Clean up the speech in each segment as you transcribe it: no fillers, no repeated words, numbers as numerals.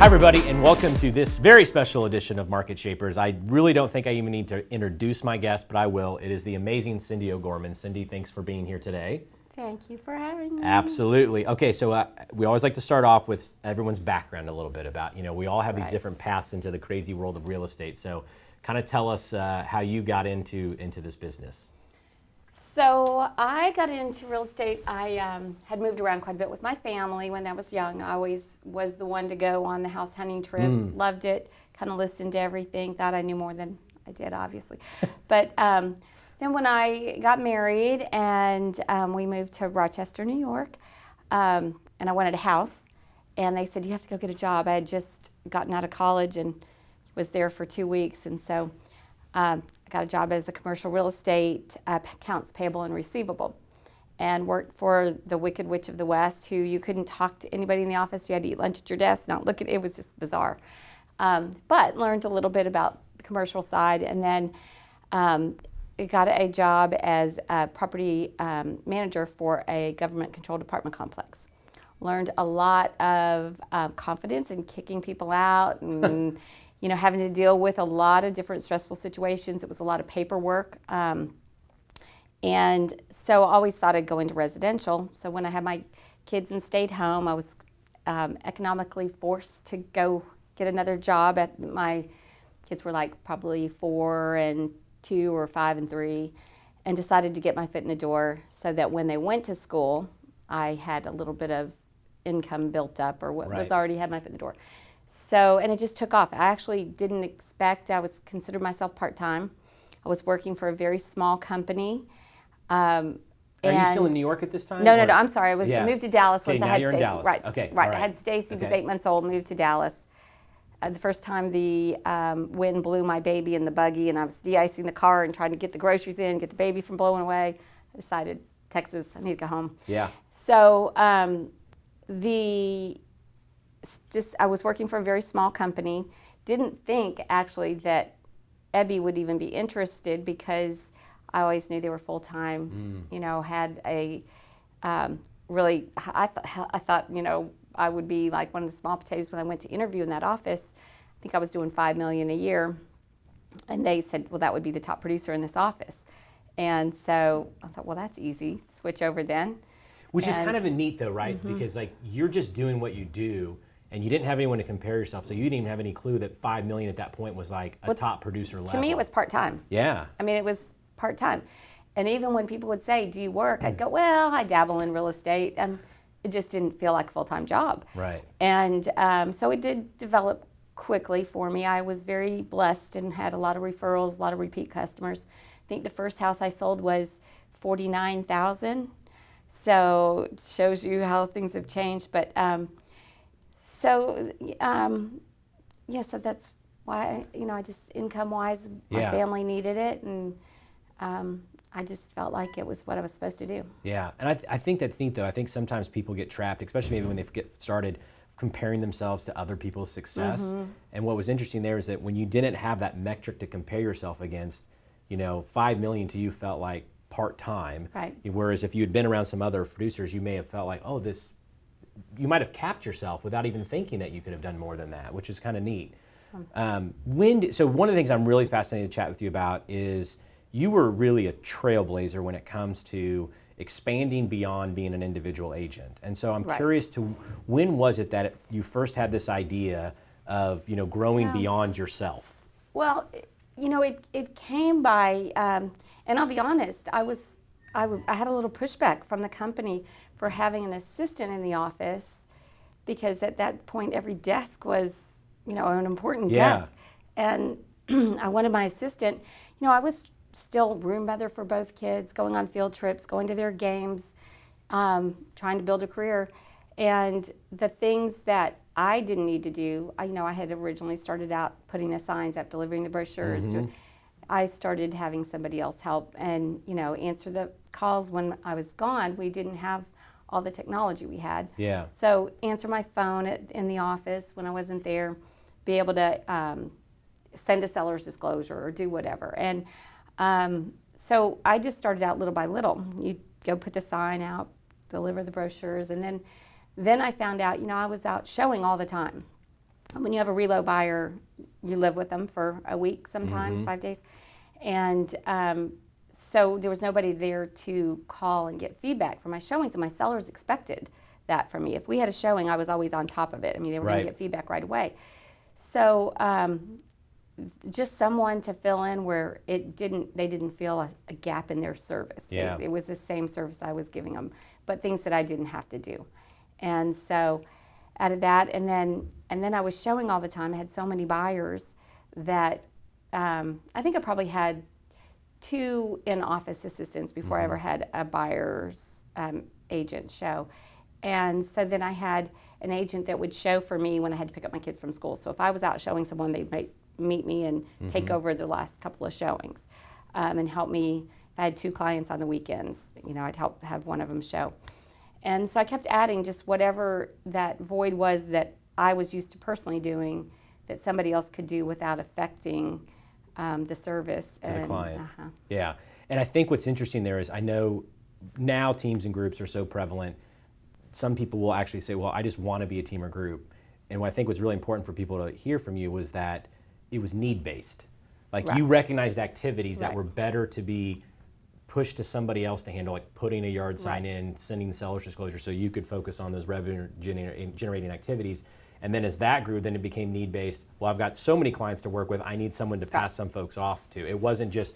Hi, everybody, and welcome to this very special edition of Market Shapers. I really don't think I even need to introduce my guest, but I will. It is the amazing Cindy Gorman. Cindy, thanks for being here today. Thank you for having me. Absolutely. Okay, so we always like to start off with everyone's background a little bit about, we all have these different paths into the crazy world of real estate. So kind of tell us how you got into this business. So I got into real estate. I had moved around quite a bit with my family when I was young. I always was the one to go on the house hunting trip. Loved it. Kind of listened to everything. Thought I knew more than I did, obviously. But then when I got married and we moved to Rochester, New York, and I wanted a house, and they said, you have to go get a job. I had just gotten out of college and was there for 2 weeks, and so I got a job as a commercial real estate accounts payable and receivable, and worked for the Wicked Witch of the West, who you couldn't talk to anybody in the office. You had to eat lunch at your desk, not look at it. It was just bizarre. But learned a little bit about the commercial side, and then got a job as a property manager for a government-controlled apartment complex. Learned a lot of confidence in kicking people out and having to deal with a lot of different stressful situations. It was a lot of paperwork. And so I always thought I'd go into residential. So when I had my kids and stayed home, I was economically forced to go get another job. My kids were like probably 4 and 2 or 5 and 3, and decided to get my foot in the door so that when they went to school, I had a little bit of income built up, or what was already had my foot in the door. So, and it just took off. I actually didn't expect, I was considered myself part-time. I was working for a very small company. Are you still in New York at this time? No, I'm sorry. I moved to Dallas once I had you're Stacy. in Dallas. Right. Okay. Right. I had Stacy, was 8 months old, moved to Dallas. The first time the wind blew my baby in the buggy, and I was de-icing the car and trying to get the groceries in, get the baby from blowing away, I decided, Texas, I need to go home. Yeah. So I was working for a very small company. Didn't think actually that Ebby would even be interested, because I always knew they were full time. Had a really. I thought I would be like one of the small potatoes when I went to interview in that office. I think I was doing $5 million a year, and they said, well, that would be the top producer in this office. And so I thought, well, that's easy. Switch over then. Which is kind of a neat though, right? Because you're just doing what you do, and you didn't have anyone to compare yourself, so you didn't even have any clue that $5 million at that point was like a top producer level. To me, it was part-time. Yeah. I mean, it was part-time. And even when people would say, do you work? I'd go, well, I dabble in real estate. And it just didn't feel like a full-time job. Right. And so it did develop quickly for me. I was very blessed and had a lot of referrals, a lot of repeat customers. I think the first house I sold was $49,000. So it shows you how things have changed. But so that's why, I just, income-wise, my family needed it, and I just felt like it was what I was supposed to do. Yeah, and I think that's neat, though. I think sometimes people get trapped, especially maybe when they get started, comparing themselves to other people's success. And what was interesting there is that when you didn't have that metric to compare yourself against, $5 million to you felt like part-time. Right. Whereas if you had been around some other producers, you may have felt like, you might have capped yourself without even thinking that you could have done more than that, which is kind of neat. So one of the things I'm really fascinated to chat with you about is you were really a trailblazer when it comes to expanding beyond being an individual agent. And so I'm curious to, when was it that you first had this idea of, growing beyond yourself? Well, it came by, and I'll be honest, I had a little pushback from the company for having an assistant in the office, because at that point every desk was, an important desk. And I wanted my assistant, I was still room mother for both kids, going on field trips, going to their games, trying to build a career. And the things that I didn't need to do, I had originally started out putting the signs up, delivering the brochures. I started having somebody else help and, answer the calls when I was gone. We didn't have all the technology we had. Yeah. So answer my phone in the office when I wasn't there, be able to send a seller's disclosure or do whatever. And so I just started out little by little. You go put the sign out, deliver the brochures, and then I found out, I was out showing all the time. when you have a reload buyer, you live with them for a week sometimes, 5 days. And so there was nobody there to call and get feedback from my showings, and my sellers expected that from me. If we had a showing, I was always on top of it. I mean, they were going to get feedback right away. So just someone to fill in where they didn't feel a gap in their service. Yeah. It was the same service I was giving them, but things that I didn't have to do. And so out of that, and then I was showing all the time. I had so many buyers that I think I probably had 2 in-office assistants before I ever had a buyer's agent show. And so then I had an agent that would show for me when I had to pick up my kids from school. So if I was out showing someone, they might meet me and take over the last couple of showings and help me. If I had 2 clients on the weekends, I'd help have one of them show. And so I kept adding just whatever that void was that I was used to personally doing that somebody else could do without affecting the service. To the client. Yeah. And I think what's interesting there is I know now teams and groups are so prevalent. Some people will actually say, well, I just want to be a team or group. And what I think was really important for people to hear from you was that it was need-based. Like you recognized activities that were better to be pushed to somebody else to handle, like putting a yard sign in, sending the seller's disclosure so you could focus on those revenue generating activities. And then as that grew, then it became need-based. Well, I've got so many clients to work with, I need someone to pass some folks off to. It wasn't just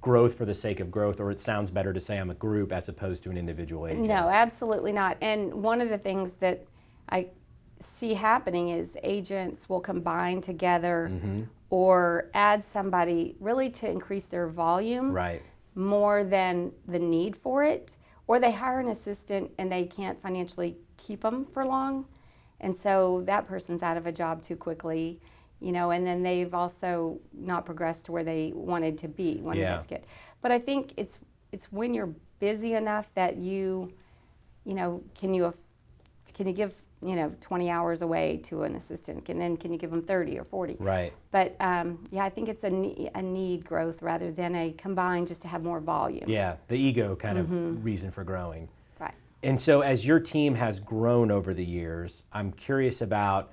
growth for the sake of growth, or it sounds better to say I'm a group as opposed to an individual agent. No, absolutely not. And one of the things that I see happening is agents will combine together or add somebody really to increase their volume more than the need for it. Or they hire an assistant and they can't financially keep them for long. And so that person's out of a job too quickly, and then they've also not progressed to where they wanted to be, to get. But I think it's when you're busy enough that can you give 20 hours away to an assistant, and then can you give them 30 or 40? Right. But I think it's a need growth rather than a combined just to have more volume. Yeah, the ego kind of reason for growing. Right. And so as your team has grown over the years, I'm curious about,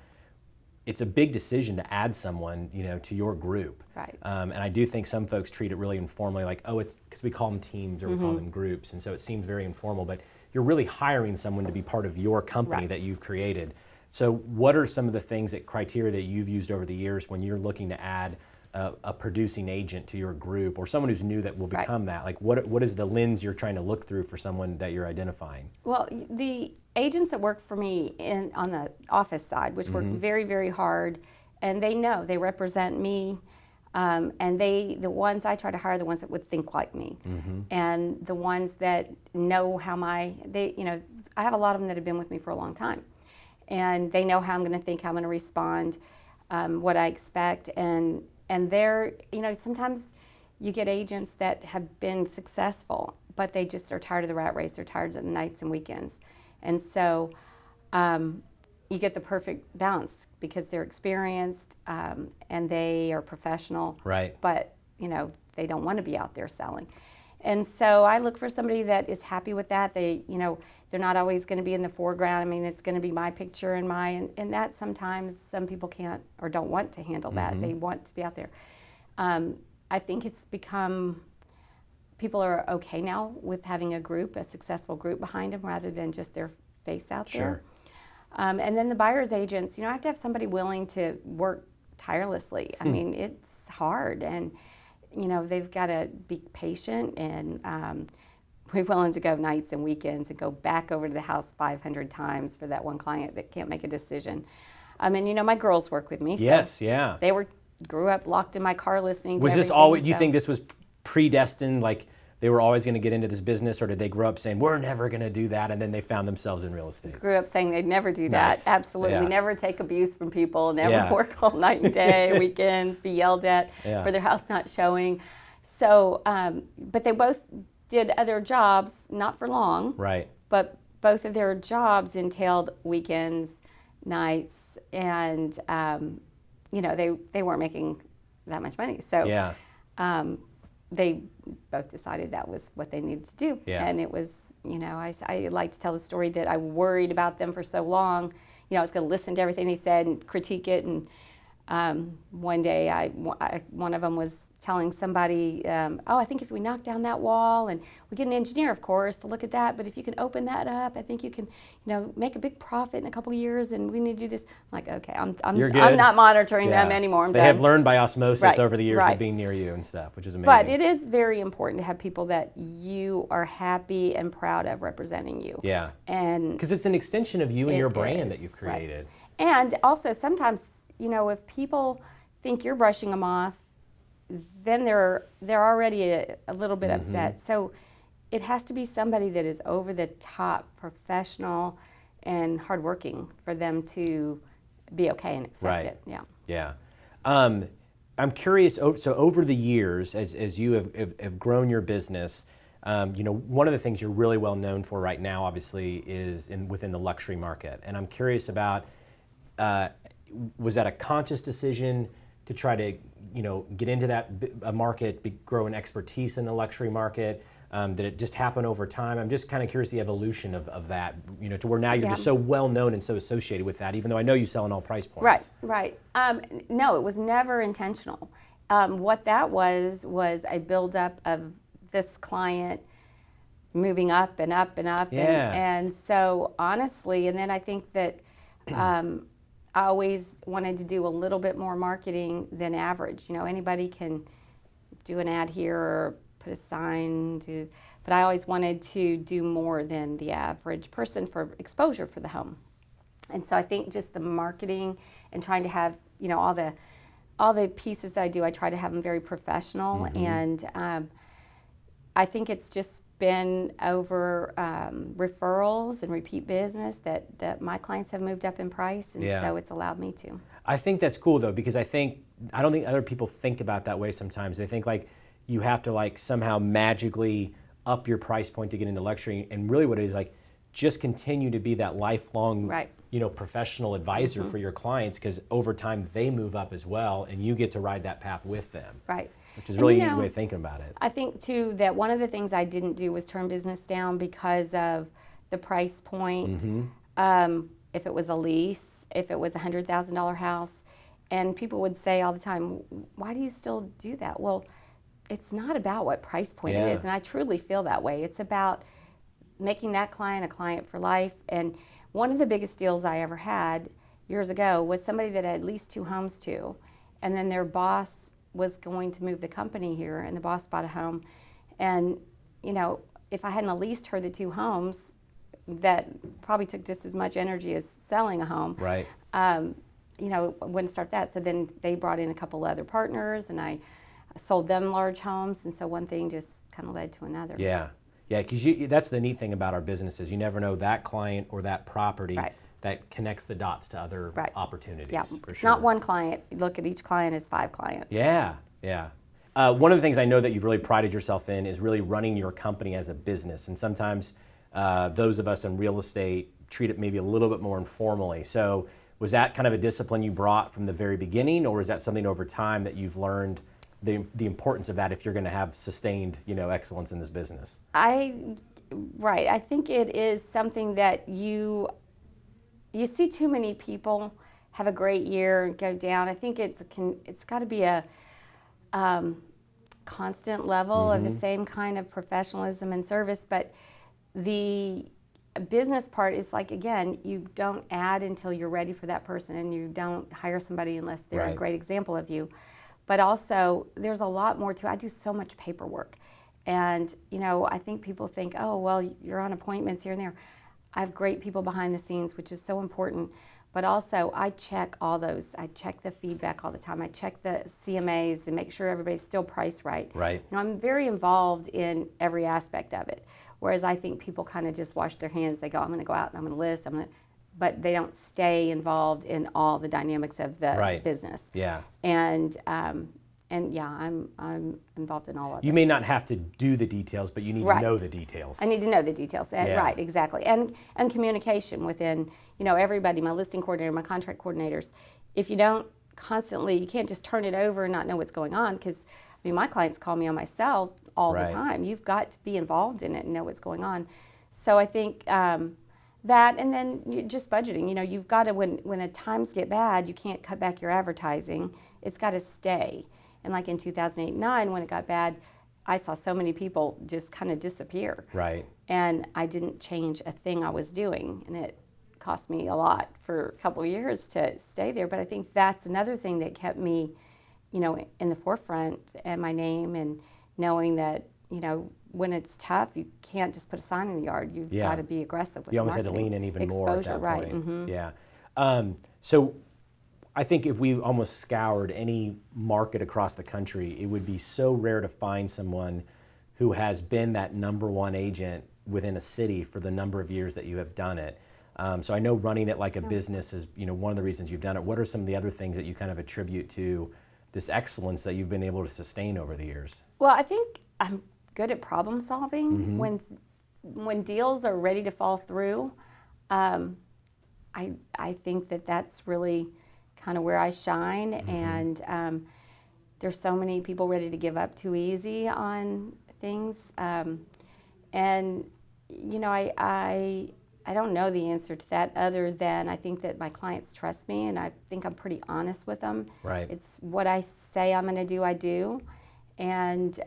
it's a big decision to add someone, to your group. Right. And I do think some folks treat it really informally, like, oh, it's because we call them teams or we call them groups. And so it seems very informal, but you're really hiring someone to be part of your company that you've created. So what are some of the things, criteria that you've used over the years when you're looking to add a producing agent to your group, or someone who's new that will become that? Like what is the lens you're trying to look through for someone that you're identifying? The agents that work for me on the office side, which work very, very hard, and they represent me, and the ones I try to hire, the ones that would think like me, and the ones that know how I have a lot of them that have been with me for a long time, and they know how I'm going to think, how I'm going to respond, what I expect, and they're, sometimes you get agents that have been successful, but they just are tired of the rat race. They're tired of the nights and weekends. And so you get the perfect balance because they're experienced and they are professional. Right. But, they don't want to be out there selling. And so I look for somebody that is happy with that. They're not always going to be in the foreground. I mean, it's going to be my picture and that sometimes some people can't or don't want to handle that. They want to be out there. I think it's become, people are okay now with having a successful group behind them rather than just their face out there. And then the buyer's agents, I have to have somebody willing to work tirelessly. I mean, it's hard, and they've got to be patient and we're willing to go nights and weekends and go back over to the house 500 times for that one client that can't make a decision. And my girls work with me. Yes, so yeah. They grew up locked in my car listening to Was this everything, always, you think this was predestined, like they were always going to get into this business, or did they grow up saying, we're never going to do that, and then they found themselves in real estate? Grew up saying they'd never do Nice. that. Absolutely. Yeah. Never take abuse from people, never work all night and day, weekends, be yelled at for their house not showing. So, but they both did other jobs, not for long. Right. But both of their jobs entailed weekends, nights, and, they weren't making that much money. So they both decided that was what they needed to do. Yeah. And it was, I like to tell the story that I worried about them for so long, I was going to listen to everything they said and critique it. And one day, one of them was telling somebody, I think if we knock down that wall and we get an engineer, of course, to look at that, but if you can open that up, I think you can, make a big profit in a couple of years, and we need to do this. I'm like, okay, I'm not monitoring them anymore. They have learned by osmosis over the years right. of being near you and stuff, which is amazing. But it is very important to have people that you are happy and proud of representing you. Yeah. And because it's an extension of you and your brand that you've created. Right. And also sometimes, if people think you're brushing them off, then they're already a little bit upset. So it has to be somebody that is over the top, professional, and hardworking for them to be okay and accept it. Yeah. Yeah. I'm curious. So over the years, as you have grown your business, one of the things you're really well known for right now, obviously, is within the luxury market. And I'm curious about. Was that a conscious decision to try to, get into that market, grow an expertise in the luxury market? Did it just happen over time? I'm just kind of curious the evolution of that, to where now you're just so well known and so associated with that, even though I know you sell in all price points. Right. No, it was never intentional. What that was a buildup of this client moving up and up and up. Yeah. And so honestly, and then I think that I always wanted to do a little bit more marketing than average. Anybody can do an ad here or put a sign but I always wanted to do more than the average person for exposure for the home. And so I think just the marketing and trying to have, all the pieces that I do, I try to have them very professional. And I think it's just been over referrals and repeat business that my clients have moved up in price, and so it's allowed me to. I think that's cool though, because I don't think other people think about that way sometimes. They think like you have to like somehow magically up your price point to get into luxury, and really what it is like just continue to be that lifelong professional advisor for your clients, because over time they move up as well and you get to ride that path with them. Right. Which is really a neat way of thinking about it. I think, too, that one of the things I didn't do was turn business down because of the price point. If it was a lease, if it was a $100,000 house. And people would say all the time, why do you still do that? Well, it's not about what price point it is. And I truly feel that way. It's about making that client a client for life. And one of the biggest deals I ever had years ago was somebody that I had leased 2 homes to. And then their boss was going to move the company here, and the boss bought a home. And, if I hadn't leased her the 2 homes, that probably took just as much energy as selling a home. Right. Wouldn't start that. So then they brought in a couple other partners, and I sold them large homes. And so one thing just kind of led to another. Yeah. Yeah, because that's the neat thing about our business is you never know that client or that property that connects the dots to other opportunities. Yeah, for it's sure. not one client. You look at each client as 5 clients. Yeah. One of the things I know that you've really prided yourself in is really running your company as a business. And sometimes those of us in real estate treat it maybe a little bit more informally. So was that kind of a discipline you brought from the very beginning, or is that something over time that you've learned the importance of that if you're going to have sustained, excellence in this business? I think it is something that you see too many people have a great year and go down. I think it's got to be a constant level of the same kind of professionalism and service. But the business part is like, again, you don't add until you're ready for that person, and you don't hire somebody unless they're a great example of you. But also, there's a lot more to it. I do so much paperwork. And, I think people think, oh, well, you're on appointments here and there. I have great people behind the scenes, which is so important. But also, I check all those. I check the feedback all the time. I check the CMAs and make sure everybody's still priced right. Right. I'm very involved in every aspect of it. Whereas I think people kind of just wash their hands. They go, I'm going to go out and I'm going to list. But they don't stay involved in all the dynamics of the business. Yeah. And I'm involved in all of it. You may not have to do the details, but you need to know the details. I need to know the details. Right, exactly. And communication within, everybody, my listing coordinator, my contract coordinators. If you don't constantly, you can't just turn it over and not know what's going on, because my clients call me on my cell all the time. You've got to be involved in it and know what's going on. So I think That, and then just budgeting. You've got to, when the times get bad, you can't cut back your advertising. It's got to stay. And like in 2008-9, when it got bad, I saw so many people just kind of disappear. Right. And I didn't change a thing I was doing, and it cost me a lot for a couple of years to stay there. But I think that's another thing that kept me, in the forefront, and my name, and knowing that, when it's tough, you can't just put a sign in the yard. You've got to be aggressive with You almost marketing. had to lean in even Exposure, more at that right. point. Mm-hmm. Yeah. So I think if we almost scoured any market across the country, it would be so rare to find someone who has been that number one agent within a city for the number of years that you have done it. So I know running it like a business is, one of the reasons you've done it. What are some of the other things that you kind of attribute to this excellence that you've been able to sustain over the years? Well, I think I'm good at problem solving. When deals are ready to fall through, I think that's really kind of where I shine. And there's so many people ready to give up too easy on things. And I don't know the answer to that, other than I think that my clients trust me, and I think I'm pretty honest with them. Right. It's what I say I'm going to do, I do. And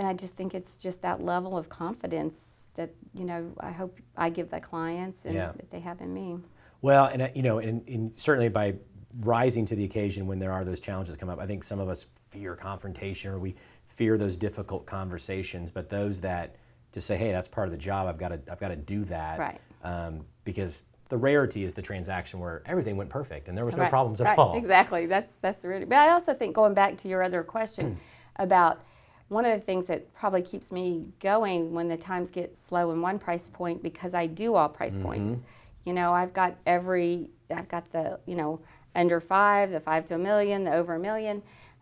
I just think it's just that level of confidence that, I hope I give the clients and that they have in me. Well, and and certainly by rising to the occasion when there are those challenges that come up, I think some of us fear confrontation, or we fear those difficult conversations. But those that just say, "Hey, that's part of the job. I've got to do that." Right. Because the rarity is the transaction where everything went perfect and there was no Right. problems at Right. all. Exactly. That's the reality. But I also think, going back to your other question about, one of the things that probably keeps me going when the times get slow in one price point, because I do all price points. I've got the, under 5, the 5 to $1 million, the over $1 million.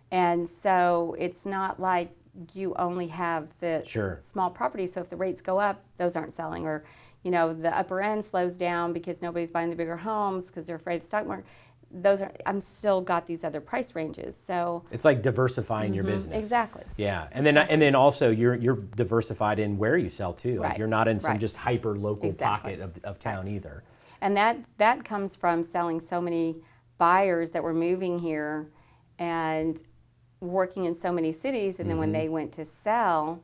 And so it's not like you only have the small properties. So if the rates go up, those aren't selling. Or, the upper end slows down because nobody's buying the bigger homes because they're afraid of the stock market. I'm still got these other price ranges. So it's like diversifying your business. Exactly. Yeah, and then also you're diversified in where you sell too. Like you're not in some just hyper local pocket of town either. And that comes from selling so many buyers that were moving here and working in so many cities, and then when they went to sell,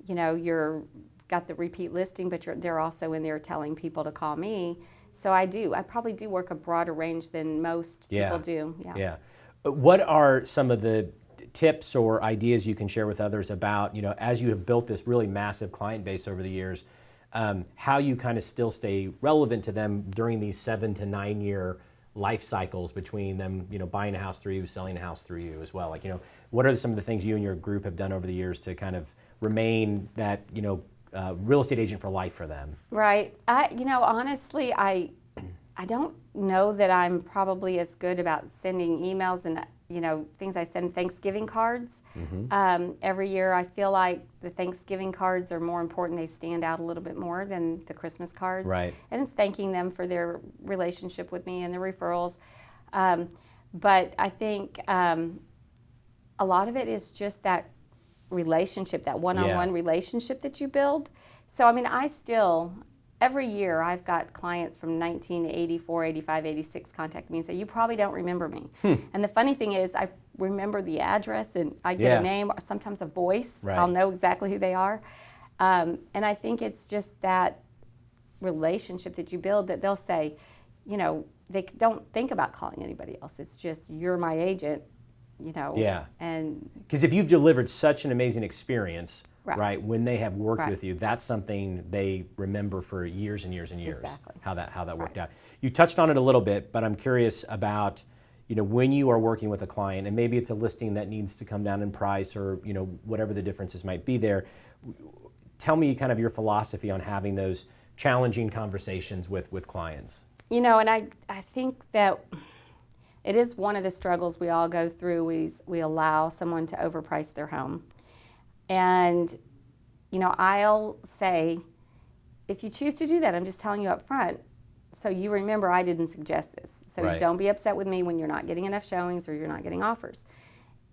you're got the repeat listing, but they're also in there telling people to call me. So I probably do work a broader range than most people do. Yeah. What are some of the tips or ideas you can share with others about, as you have built this really massive client base over the years, how you kind of still stay relevant to them during these 7 to 9 year life cycles between them, buying a house through you, selling a house through you as well? Like, what are some of the things you and your group have done over the years to kind of remain that, real estate agent for life for them? Right. Honestly, I don't know that I'm probably as good about sending emails and, things. I send Thanksgiving cards. Every year I feel like the Thanksgiving cards are more important. They stand out a little bit more than the Christmas cards. Right. And it's thanking them for their relationship with me and the referrals. But I think a lot of it is just that relationship, that one-on-one relationship that you build. So, I still, every year I've got clients from 1984, 85, 86 contact me and say, "You probably don't remember me." And the funny thing is, I remember the address, and I get a name, or sometimes a voice. Right. I'll know exactly who they are. And I think it's just that relationship that you build, that they'll say, they don't think about calling anybody else. It's just, "You're my agent." Yeah. And because if you've delivered such an amazing experience, right, when they have worked with you, that's something they remember for years and years and years. Exactly. How that worked out. You touched on it a little bit, but I'm curious about, when you are working with a client, and maybe it's a listing that needs to come down in price, or whatever the differences might be there. Tell me kind of your philosophy on having those challenging conversations with clients. And I think that it is one of the struggles we all go through. We allow someone to overprice their home. And, I'll say, if you choose to do that, I'm just telling you up front, so you remember I didn't suggest this. So Right. Don't be upset with me when you're not getting enough showings or you're not getting offers.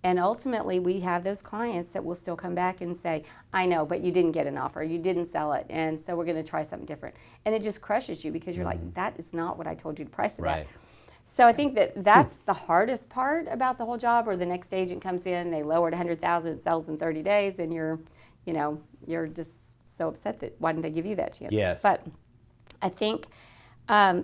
And ultimately, we have those clients that will still come back and say, I know, but you didn't get an offer, you didn't sell it, and so we're going to try something different. And it just crushes you because you're like, that is not what I told you to price it at. So I think that that's the hardest part about the whole job, or the next agent comes in, they lowered 100,000, it sells in 30 days, and you're just so upset that why didn't they give you that chance? Yes. But I think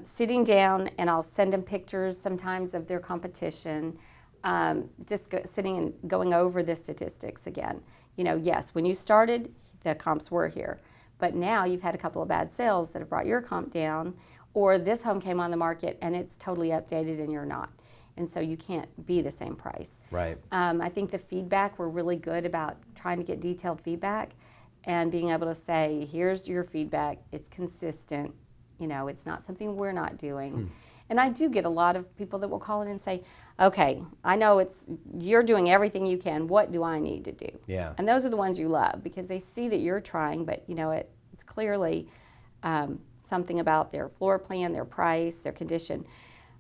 sitting down, and I'll send them pictures sometimes of their competition, sitting and going over the statistics again. Yes, when you started, the comps were here, but now you've had a couple of bad sales that have brought your comp down, or this home came on the market and it's totally updated and you're not. And so you can't be the same price. Right. I think the feedback, we're really good about trying to get detailed feedback and being able to say, here's your feedback, it's consistent, it's not something we're not doing. And I do get a lot of people that will call in and say, okay, I know you're doing everything you can, what do I need to do? Yeah. And those are the ones you love because they see that you're trying, but it's clearly something about their floor plan, their price, their condition.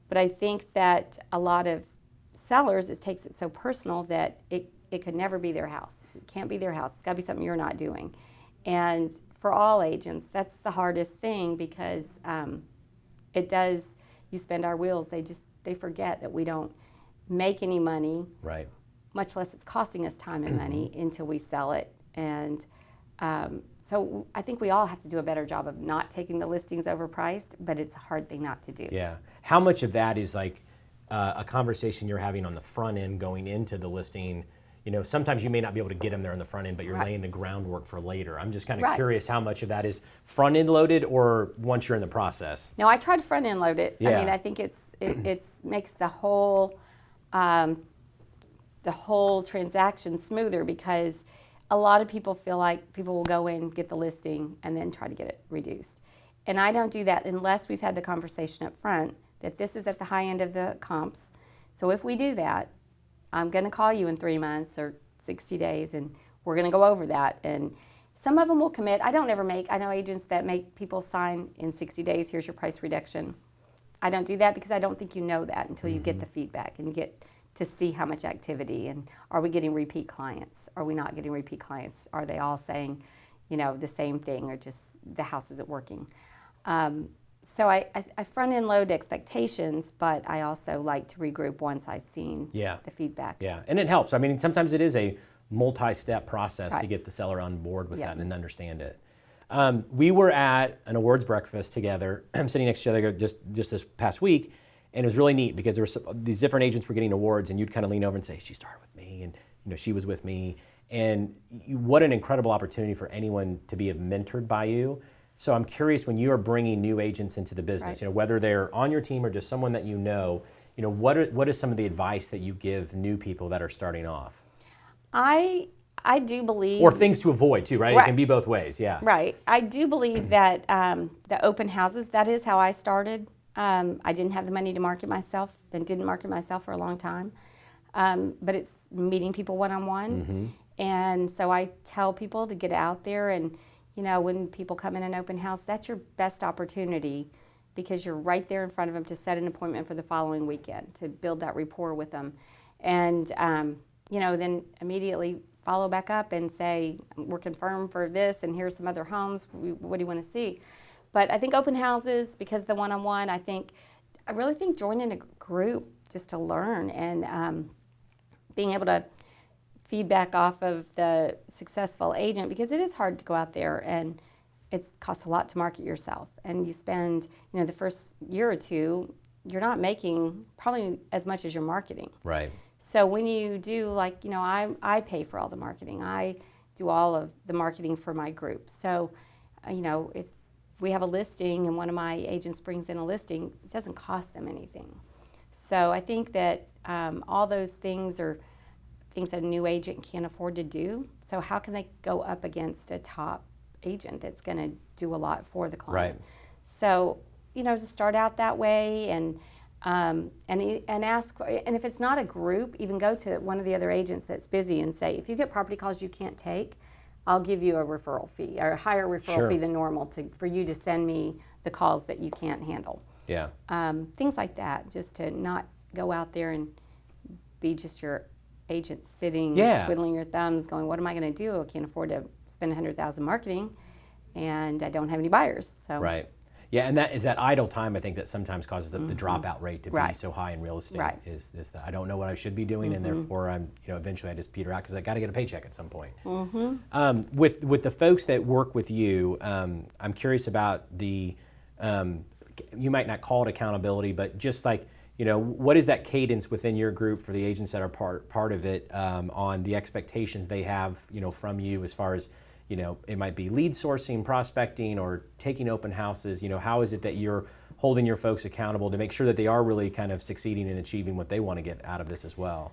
But I think that a lot of sellers, it takes it so personal that it could never be their house. It can't be their house. It's got to be something you're not doing. And for all agents, that's the hardest thing because you spend our wheels, they forget that we don't make any money, right? Much less it's costing us time and money until we sell it. And so I think we all have to do a better job of not taking the listings overpriced, but it's a hard thing not to do. Yeah. How much of that is like a conversation you're having on the front end going into the listing? Sometimes you may not be able to get them there on the front end, but you're laying the groundwork for later. I'm just kind of curious how much of that is front end loaded or once you're in the process. No, I try to front end load it. Yeah. I mean, I think it makes the whole transaction smoother because a lot of people feel like people will go in, get the listing, and then try to get it reduced. And I don't do that unless we've had the conversation up front that this is at the high end of the comps. So if we do that, I'm going to call you in 3 months or 60 days, and we're going to go over that. And some of them will commit. I know agents that make people sign in 60 days, here's your price reduction. I don't do that because I don't think you know that until you get the feedback and you get to see how much activity and are we getting repeat clients? Are we not getting repeat clients? Are they all saying, the same thing or just the house isn't working? So I front end load expectations, but I also like to regroup once I've seen the feedback. Yeah, and it helps. I mean, sometimes it is a multi-step process to get the seller on board with that and understand it. We were at an awards breakfast together, sitting next to each other just this past week, and it was really neat because there were these different agents were getting awards, and you'd kind of lean over and say, she started with me, and she was with me, and what an incredible opportunity for anyone to be mentored by you. So I'm curious, when you are bringing new agents into the business, whether they're on your team or just someone that what is some of the advice that you give new people that are starting off? I do believe... Or things to avoid too, right? It can be both ways, yeah. Right. I do believe that the open houses, that is how I started. I didn't have the money to market myself, and didn't market myself for a long time. But it's meeting people one-on-one. And so I tell people to get out there and, when people come in an open house, that's your best opportunity because you're right there in front of them to set an appointment for the following weekend, to build that rapport with them. And, then immediately follow back up and say, we're confirmed for this and here's some other homes. What do you want to see? But I think open houses, because the one-on-one, I really think joining a group just to learn and being able to feedback off of the successful agent, because it is hard to go out there and it costs a lot to market yourself. And you spend, the first year or two, you're not making probably as much as you're marketing. Right. So when you do, I pay for all the marketing. I do all of the marketing for my group. So, if we have a listing and one of my agents brings in a listing, it doesn't cost them anything. So I think that all those things are things that a new agent can't afford to do. So how can they go up against a top agent that's going to do a lot for the client? Right. So, to start out that way and ask, and if it's not a group, even go to one of the other agents that's busy and say, if you get property calls you can't take, I'll give you a referral fee or a higher referral fee than normal for you to send me the calls that you can't handle. Yeah. Things like that, just to not go out there and be just your agents sitting, Yeah. twiddling your thumbs, going, "What am I going to do? I can't afford to spend $100,000 marketing, and I don't have any buyers." So Right. Yeah, and that is that idle time, I think, that sometimes causes the dropout rate to be Right. so high in real estate. Right. Is this that I don't know what I should be doing, and therefore I'm, eventually I just peter out because I got to get a paycheck at some point. With the folks that work with you, I'm curious about the, you might not call it accountability, but just like, what is that cadence within your group for the agents that are part of it, on the expectations they have, from you as far as, it might be lead sourcing, prospecting, or taking open houses. How is it that you're holding your folks accountable to make sure that they are really kind of succeeding and achieving what they want to get out of this as well?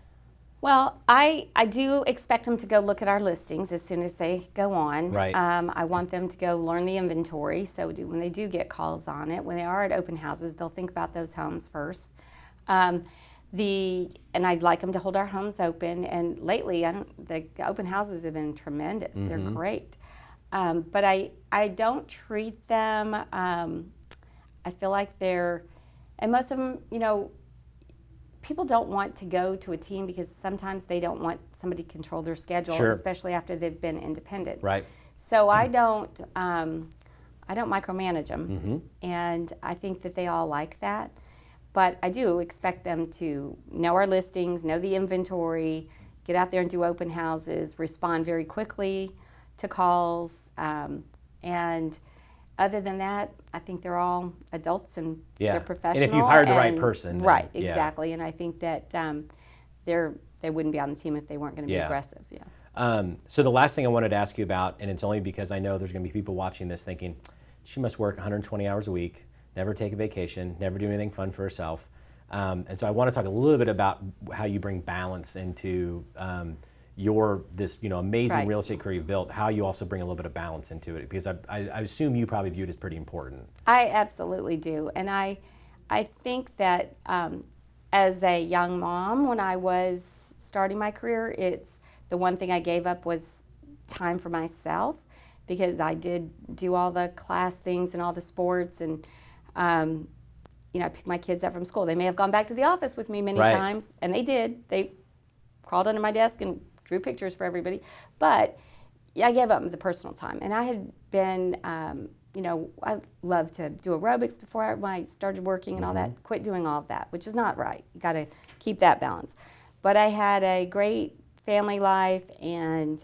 Well, I do expect them to go look at our listings as soon as they go on. Right. I want them to go learn the inventory. So when they do get calls on it, when they are at open houses, they'll think about those homes first. And I'd like them to hold our homes open. And lately, the open houses have been tremendous. They're great. But I don't treat them, I feel like and most of them, people don't want to go to a team because sometimes they don't want somebody to control their schedule, Sure. especially after they've been independent. Right. So I don't micromanage them. And I think that they all like that. But I do expect them to know our listings, know the inventory, get out there and do open houses, respond very quickly to calls. And other than that, I think they're all adults and they're professional. And if you've hired the right person. Then, right, exactly. And I think that they wouldn't be on the team if they weren't going to be aggressive. Yeah. So the last thing I wanted to ask you about, and it's only because I know there's going to be people watching this thinking, she must work 120 hours a week, never take a vacation, never do anything fun for herself. And so I want to talk a little bit about how you bring balance into this amazing real estate career you've built, how you also bring a little bit of balance into it, because I assume you probably view it as pretty important. I absolutely do. And I think that as a young mom, when I was starting my career, the one thing I gave up was time for myself, because I did do all the class things and all the sports, and I picked my kids up from school. They may have gone back to the office with me many times, and they did. They crawled under my desk and drew pictures for everybody. But I gave up the personal time. And I had been, I loved to do aerobics before I started working and all that. Quit doing all of that, which is not right. You got to keep that balance. But I had a great family life and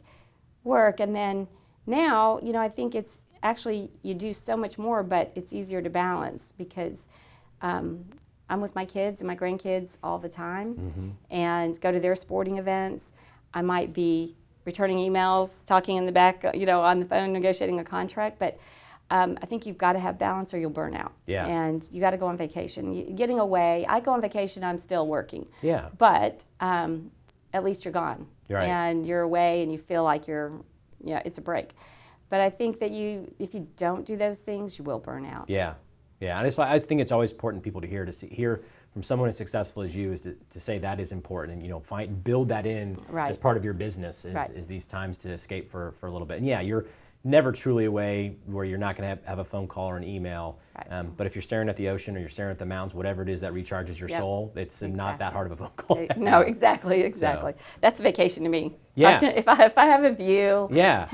work. And then now, I think it's actually, you do so much more, but it's easier to balance because I'm with my kids and my grandkids all the time and go to their sporting events. I might be returning emails, talking in the back, on the phone, negotiating a contract, but I think you've got to have balance or you'll burn out. Yeah. And you got to go on vacation. Getting away, I go on vacation, I'm still working. Yeah. But at least you're gone. Right. And you're away and you feel like it's a break. But I think that if you don't do those things, you will burn out. Yeah. Yeah, and I just think it's always important people to hear from someone as successful as you is to say that is important, and build that in as part of your business is these times to escape for a little bit. And yeah, you're never truly away where you're not going to have a phone call or an email. Right. But if you're staring at the ocean or you're staring at the mountains, whatever it is that recharges your soul, it's not that hard of a phone call. No, exactly. So, that's a vacation to me. Yeah. If I have a view. Yeah.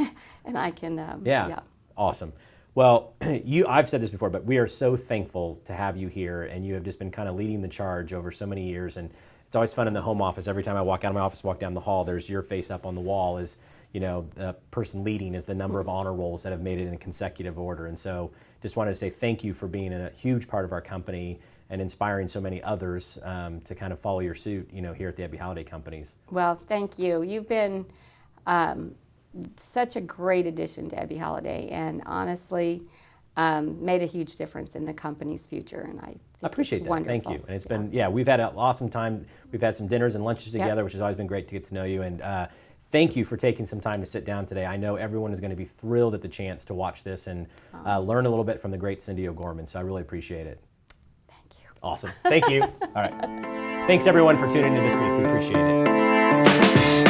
And I can. Awesome. Well, I've said this before, but we are so thankful to have you here, and you have just been kind of leading the charge over so many years. And it's always fun in the home office. Every time I walk out of my office, walk down the hall, there's your face up on the wall as, the person leading is the number of honor rolls that have made it in consecutive order. And so just wanted to say thank you for being a huge part of our company and inspiring so many others to kind of follow your suit, here at the Ebby Halliday Companies. Well, thank you. You've been such a great addition to Ebby Halliday, and honestly made a huge difference in the company's future. And I appreciate that. Wonderful. Thank you. And it's been, we've had an awesome time. We've had some dinners and lunches together, which has always been great to get to know you. And thank you for taking some time to sit down today. I know everyone is going to be thrilled at the chance to watch this and learn a little bit from the great Cindy O'Gorman. So I really appreciate it. Thank you. Awesome. Thank you. All right. Thanks everyone for tuning in this week. We appreciate it.